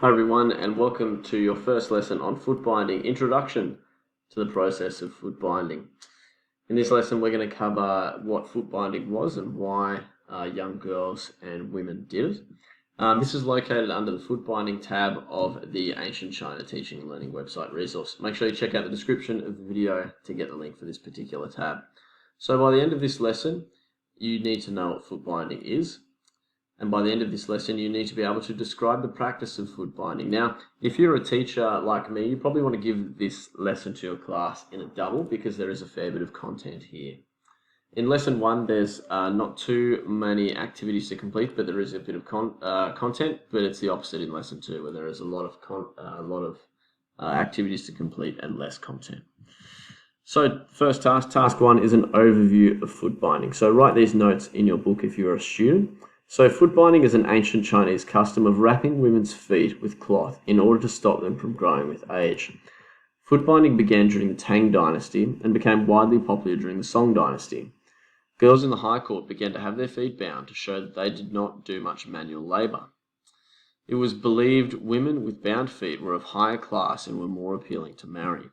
Hi everyone, and welcome to your first lesson on foot binding, Introduction to the process of foot binding. In this lesson we're going to cover what foot binding was and why young girls and women did it. This is located under the foot binding tab of the Ancient China Teaching and Learning website resource. Make sure you check out the description of the video to get the link for this particular tab. So by the end of this lesson, you need to know what foot binding is. And by the end of this lesson, you need to be able to describe the practice of foot binding. Now, if you're a teacher like me, you probably want to give this lesson to your class in a double because there is a fair bit of content here. In lesson one, there's not too many activities to complete, but there is a bit of content, but it's the opposite in lesson two, where there is a lot of activities to complete and less content. So first task one is an overview of foot binding. So write these notes in your book if you're a student. So foot binding is an ancient Chinese custom of wrapping women's feet with cloth in order to stop them from growing with age. Foot binding began during the Tang Dynasty and became widely popular during the Song Dynasty. Girls in the high court began to have their feet bound to show that they did not do much manual labour. It was believed women with bound feet were of higher class and were more appealing to marry.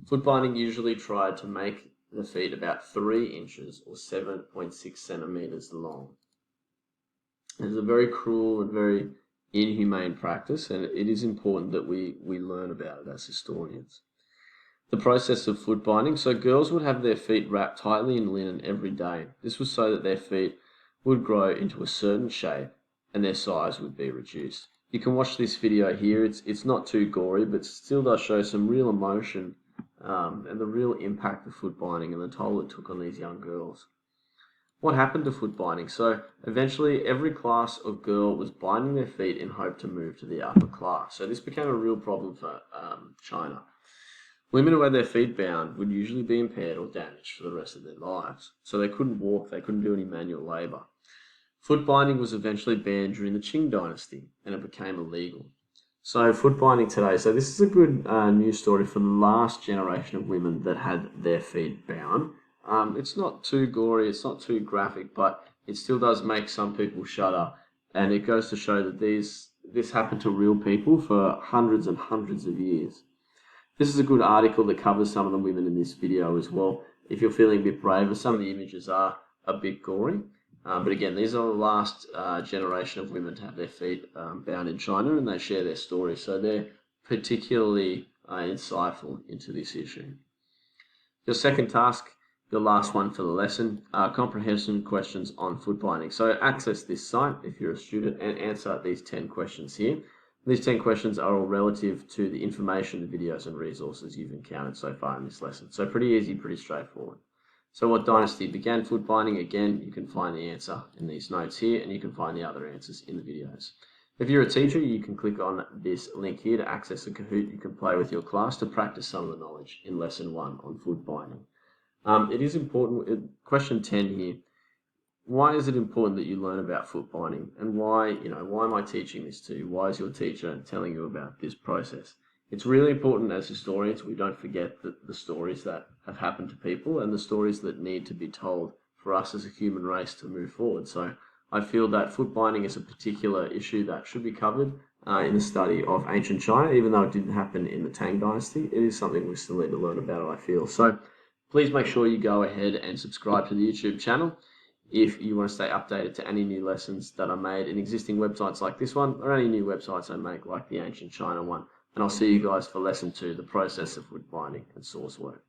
Foot binding usually tried to make the feet about 3 inches or 7.6 centimetres long. It's a very cruel and very inhumane practice, and it is important that we learn about it as historians. The process of foot binding. So girls would have their feet wrapped tightly in linen every day. This was so that their feet would grow into a certain shape and their size would be reduced. You can watch this video here. It's not too gory, but still does show some real emotion and the real impact of foot binding and the toll it took on these young girls. What happened to foot binding? So eventually every class of girl was binding their feet in hope to move to the upper class. So this became a real problem for China. Women who had their feet bound would usually be impaired or damaged for the rest of their lives. So they couldn't walk, they couldn't do any manual labour. Foot binding was eventually banned during the Qing Dynasty and it became illegal. So foot binding today. So this is a good news story for the last generation of women that had their feet bound. It's not too gory, it's not too graphic, but it still does make some people shudder. And it goes to show that this happened to real people for hundreds and hundreds of years. This is a good article that covers some of the women in this video as well. If you're feeling a bit braver, some of the images are a bit gory. But again, these are the last generation of women to have their feet bound in China, and they share their story. So they're particularly insightful into this issue. Your second task, the last one for the lesson, comprehension questions on foot binding. So access this site if you're a student and answer these 10 questions here. These 10 questions are all relative to the information, the videos and resources you've encountered so far in this lesson. So pretty easy, pretty straightforward. So what dynasty began foot binding? Again, you can find the answer in these notes here and you can find the other answers in the videos. If you're a teacher, you can click on this link here to access a Kahoot you can play with your class to practice some of the knowledge in lesson 1 on foot binding. It is important, question 10 here, why is it important that you learn about foot binding and why am I teaching this to you? Why is your teacher telling you about this process? It's really important as historians we don't forget the stories that have happened to people and the stories that need to be told for us as a human race to move forward. So I feel that foot binding is a particular issue that should be covered in the study of ancient China, even though it didn't happen in the Tang Dynasty. It is something we still need to learn about, I feel. So please make sure you go ahead and subscribe to the YouTube channel if you want to stay updated to any new lessons that are made in existing websites like this one or any new websites I make like the Ancient China one. And I'll see you guys for lesson 2, the process of foot binding and source work.